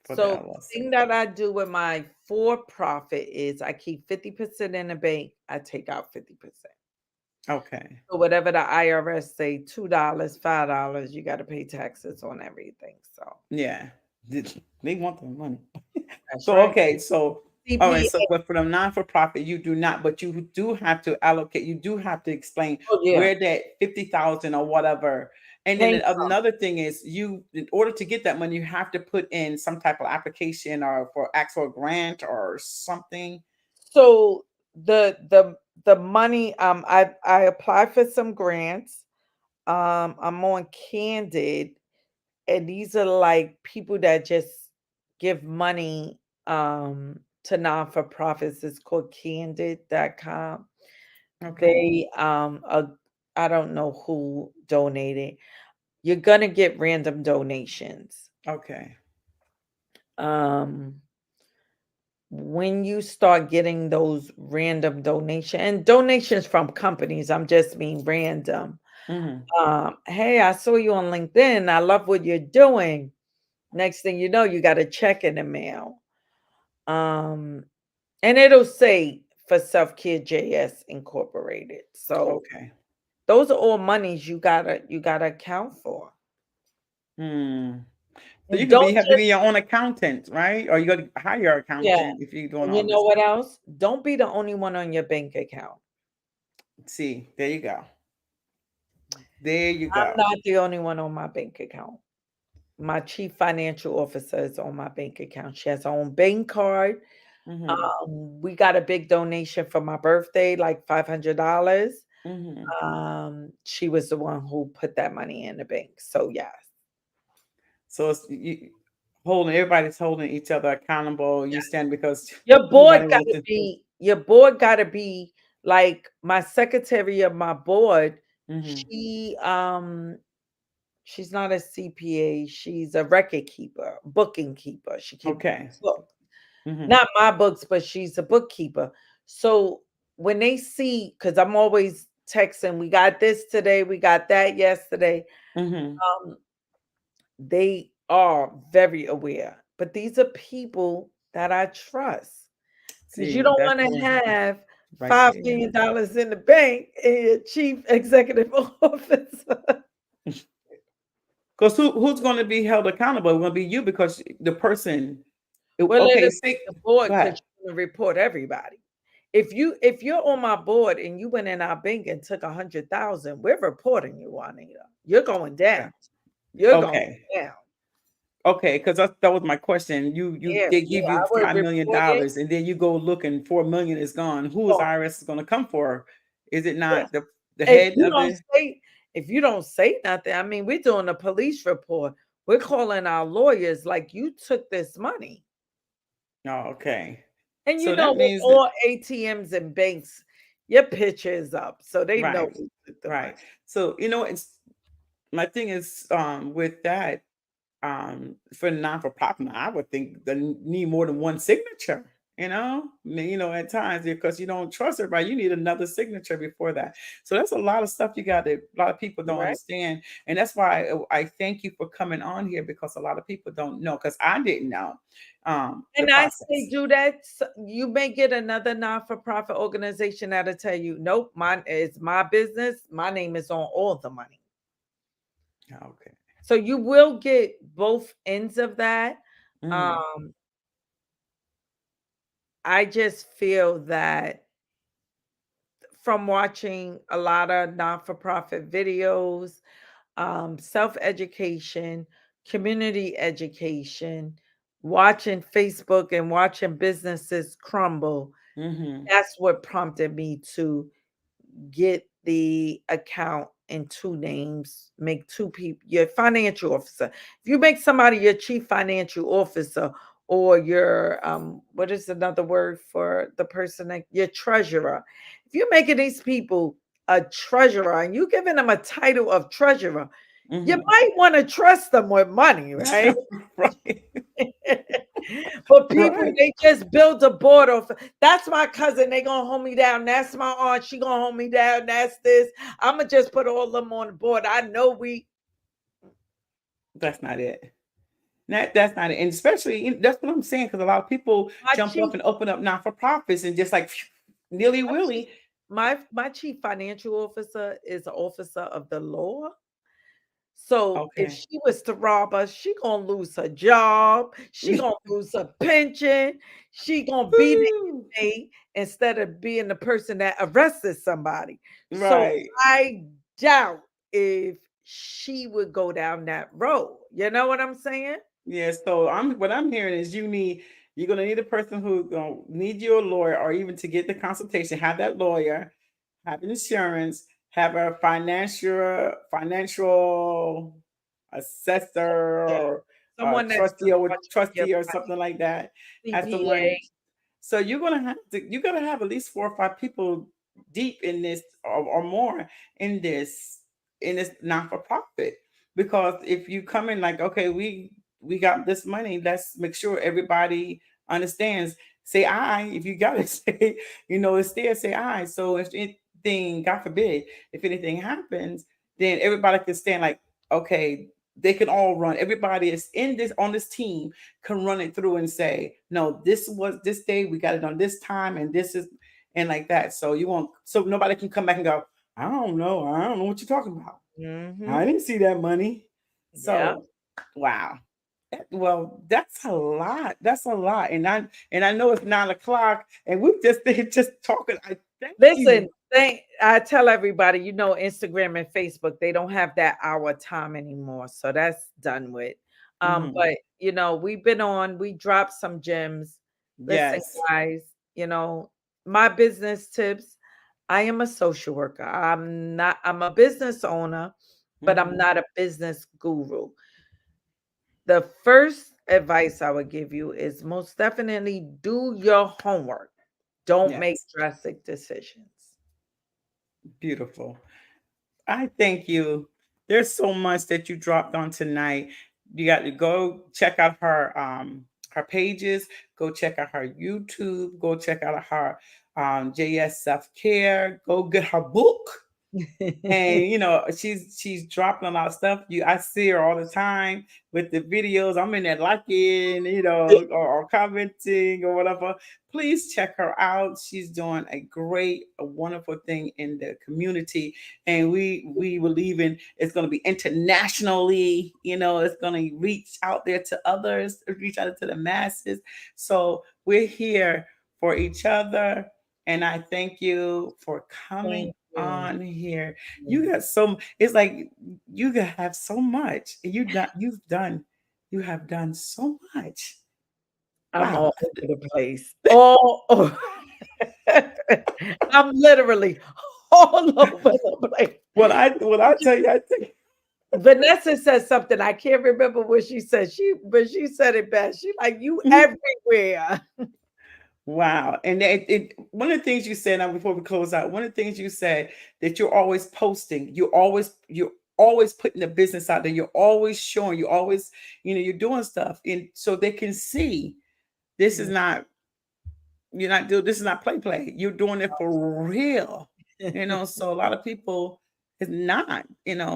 For the So the LLC. thing that I do with my for-profit is I keep 50% in the bank, I take out 50%. Okay. So whatever the IRS say, $2, $5, you got to pay taxes on everything. So Yeah. They want the money. that's So right. okay, so all right, so CPA. but for the non-for-profit, you do not, but you do have to allocate, you do have to explain Oh yeah, where that 50,000 or whatever. And then came from. another thing is, you, in order to get that money, you have to put in some type of application or for ask for a grant or something. So the money, I apply for some grants. I'm on Candid, and these are like people that just give money to non-for-profits. It's called candid.com. Okay. They I don't know who donated. You're gonna get random donations. Okay. Um when you start getting those random donations from companies, I'm just being random. Hmm. Hey, I saw you on LinkedIn. I love what you're doing. Next thing you know, you got a check in the mail. Um, and it'll say for Self Care JS Incorporated. So Okay. those are all monies you gotta account for. Hmm. So And don't you have to just be your own accountant, right? Or you got to hire your yeah. accountant if you're doing And you all know this what stuff. else? Don't be the only one on your bank account. See, there you go. There you I'm go. not the only one on my bank account. My chief financial officer is on my bank account. She has her own bank card. Hmm. We got a big donation for my birthday, like $500. Hmm. She was the one who put that money in the bank. So yes, So it's holding, everybody's holding each other accountable. You stand because your board nobody got wants to to. be your board got to be like my secretary of my board. Hmm. She's not a CPA. She's a record keeper, booking keeper. She keeps Okay. books, Hmm. not my books, but she's a bookkeeper. So when they see, because I'm always texting, we got this today, we got that yesterday. Hmm. Um, they are very aware. But these are people that I trust. Because you See, don't that's want to the have right $5 there. million in the bank and your chief executive officer. Because who's going to be held accountable? It's going to be you because the person. Well, let Okay, it say, be the board go ahead. because you're gonna report everybody. If you're on my board and you went in our bank and took 100,000, we're reporting you, Juanita. You're going down. Okay. You're going Okay. down. Okay, because that was my question. Yeah, They yeah, give you I would report it. $5 million, and then you go look and 4 million is gone. Who is Oh, IRS is going to come for? Is it yes. not the If head you of don't the? say if you don't say nothing, I mean, we're doing a police report. We're calling our lawyers like you took this money. Oh, okay. And you So know, that with means that, all ATMs and banks, your picture is up, so they know right, who took the money. right. So it's my thing is with that for non-for-profit, I would think they need more than one signature. At times because you don't trust everybody, you need another signature before that. So that's a lot of stuff a lot of people don't Right? understand, and that's why I thank you for coming on here because a lot of people don't know because I didn't know the And I say, process. do that. You may get another non-for-profit organization that'll tell you, nope, mine is my business. My name is on all the money. Okay. So you will get both ends of that. Mm, Um, I just feel that from watching a lot of non-for-profit videos, self-education, community education, watching Facebook and watching businesses crumble, mm-hmm. that's what prompted me to get the account in two names, make two people your financial officer. If you make somebody your chief financial officer or your what is another word for the person that your treasurer, if you're making these people a treasurer and you giving them a title of treasurer, you Mm-hmm. might want to trust them with money, right? Right. But people, Right. they just build a board of that's my cousin, they gonna hold me down. That's my aunt, she gonna hold me down. That's this. I'ma just put all of them on the board. I know we That's not it. That's not it. And especially that's what I'm saying because a lot of people my jump chief, up and open up not for profits and just like nilly my chief, willy. my chief financial officer is an officer of the law. So if Okay. she was to rob us, she gonna lose her job. She gonna lose her pension. She gonna be the Woo. inmate instead of being the person that arrested somebody. So Right. I doubt if she would go down that road. You know what I'm saying? Yeah. So what I'm hearing is you're gonna need a person who gonna need your lawyer or even to get the consultation, have that lawyer, have insurance, have a financial assessor Yeah. or Someone that's gonna watch over your trustee or something like that as the CPA. one. So you're gonna have at least 4 or 5 people deep in this or more in this non for profit because if you come in like okay we got this money, let's make sure everybody understands. Say I if you gotta say it's there, say I. So if anything, God forbid, if anything happens, then everybody can stand like okay, they can all run. Everybody is in this on this team can run it through and say, no, this was this day, we got it on this time, and this is and like that. So you won't so nobody can come back and go, I don't know what you're talking about. I Mm-hmm. didn't see that money. Yeah. So wow. Well, that's a lot. That's a lot. And I know it's 9 o'clock and we've just been just talking. I thank you. Listen, I tell everybody, Instagram and Facebook, they don't have that hour time anymore. So that's done with. Mhm. But we've been on, we dropped some gems. Listen, Yes. guys, my business tips. I am a social worker. I'm a business owner, but I'm Mhm. not a business guru. The first advice I would give you is most definitely do your homework. Don't make Yes. drastic decisions. Beautiful. I thank you. There's so much that you dropped on tonight. You got to go check out her pages, go check out her YouTube, go check out her JS Self Care, go get her book. And she's dropping a lot of stuff. I see her all the time with the videos. I'm in there liking, or commenting or whatever. Please check her out. She's doing a wonderful thing in the community, and we believe in it's going to be internationally. It's going to reach out there to others, reach out to the masses. So we're here for each other, and I thank you for coming Thank you. on here. You Mm. got so it's like you have so much. You've done You have done so much. I'm Wow. all over the place. All over. I'm literally all over the place. What I tell you, I think. Vanessa said something. I can't remember what she said. But she said it best. She like you everywhere. Wow. And one of the things you said now before we close out, one of the things you said that you're always posting, you're always putting the business out there, you're always showing, you're always, you're doing stuff. And so they can see this is not, you're not doing this is not play. You're doing it for real. So a lot of people is not,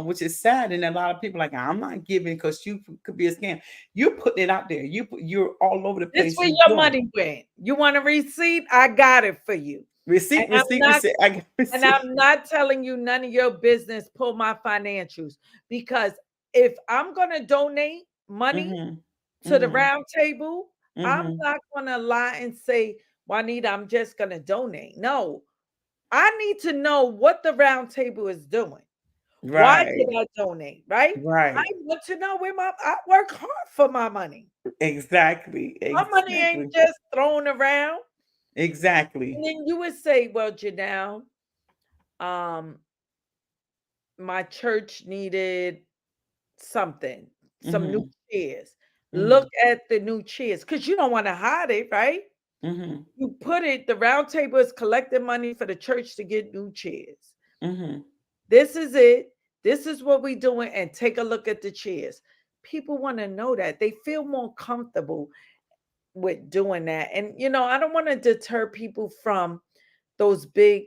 which is sad. And a lot of people like, I'm not giving because you could be a scam. You're putting it out there. You're all over the This place. where You're your doing money went. You want a receipt? I got it for you. receipt, And I'm receipt, not receipt. I got and receipt. I'm not telling you none of your business. Pull my financials because if I'm gonna donate money Mhm. to the Mhm. round table, I'm Mhm. not gonna lie and say, Juanita, I'm just gonna donate. No, I need to know what the round table is doing. Why Right. did I donate? Right? I Right. want to know where I work hard for my money. Exactly. My money ain't Exactly. just thrown around. And Exactly. then you would say, well, Janelle, um, my church needed something, some new Mhm. chairs. Look Mhm. at the new chairs because you don't want to hide it, right? Mhm. You put it, the round table is collecting money for the church to get new chairs. Mhm. This is it. This is what we're doing. And take a look at the chairs. People want to know that. They feel more comfortable with doing that. And, I don't want to deter people from those big,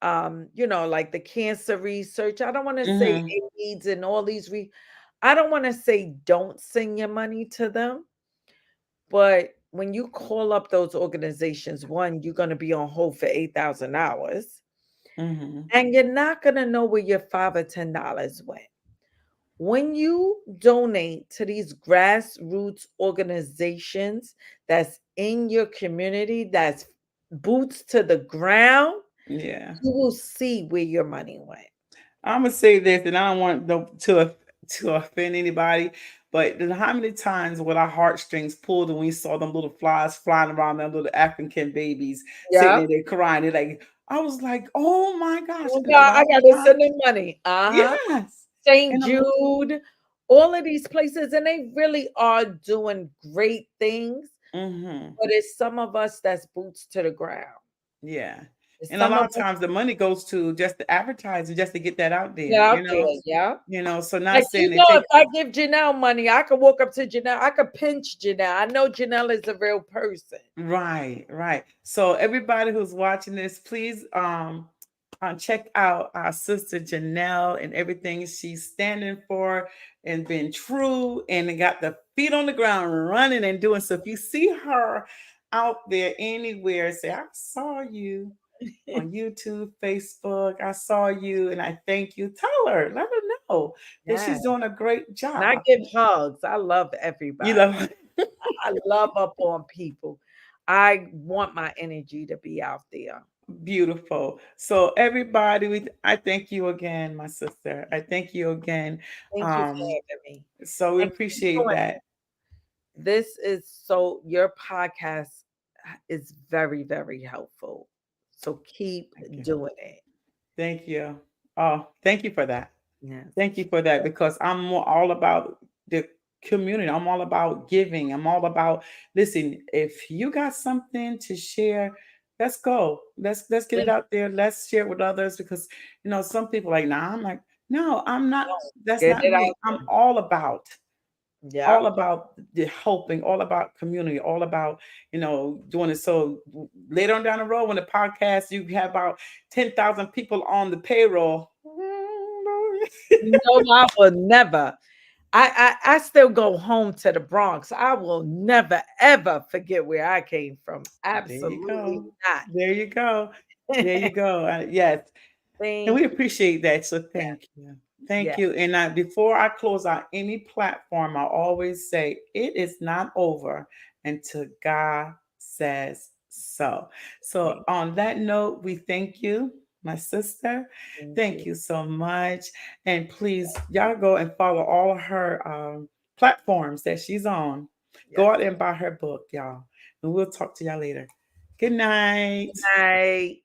like the cancer research. I don't want to say Mhm. AIDS and all these. I don't want to say don't send your money to them. But when you call up those organizations, one, you're going to be on hold for 8,000 hours Mhm. and you're not going to know where your $5 or $10 went. When you donate to these grassroots organizations that's in your community, that's boots to the ground, Yeah. you will see where your money went. I'm gonna say this, and I don't want to offend anybody, but how many times were our heartstrings pulled when we saw them little flies flying around them little African babies sitting Yeah. there they crying? They're like, I was like, oh my gosh, Oh and a God, I lot of gotta times, send them money. Uh-huh. yes, St. and a, Jude, all of these places, and they really are doing great things. mm-hmm. But it's some of us that's boots to the ground. Yeah. It's And a some lot of of us times the money goes to just the advertising, just to get that out there, out there, yeah. So not Like, saying they take if I give Janelle money, I could walk up to Janelle, I could pinch Janelle. I know Janelle is a real person. right, right. So everybody who's watching this, please check out our sister Janelle and everything she's standing for and being true and got the feet on the ground running and doing. So if you see her out there anywhere, say, I saw you on YouTube, Facebook. I saw you and I thank you. Tell her, let her know that Yeah. she's doing a great And I job. give hugs. I love You everybody. know, I love up on people. I want my energy to be out there. beautiful. So everybody, I thank you again, my sister. I thank you again. Thank you for Um, having me. so we And keep appreciate doing that. it. This is so your podcast is very, very helpful. So keep Thank you. doing it. Thank you. Oh, thank you for that. Yes. Thank you for that because I'm all about the community. I'm all about giving. I'm all about listen, if you got something to share, let's go. Let's get it out there. Let's share it with others because some people like, nah, I'm like, no, I'm not, that's Get not it me. out I'm there. all Yep. about the helping, all about community, all about doing it. So later on down the road, when the podcast, you have about 10,000 people on the payroll. No, I will never. I still go home to the Bronx. I will never ever forget where I came from. There you Absolutely go. not. There you go. There you go. Yes. And we Thank you. appreciate that. So Yeah. thank you. Thank Yeah. you. And before I close out any platform, I always say it is not over until God says so. So Thank, on that note, we thank you, my sister. thank Thank you. you so much. And please, y'all go and follow all of her platforms that she's on. Go Yeah. out and buy her book, y'all. And we'll talk to y'all later. Good night. Night.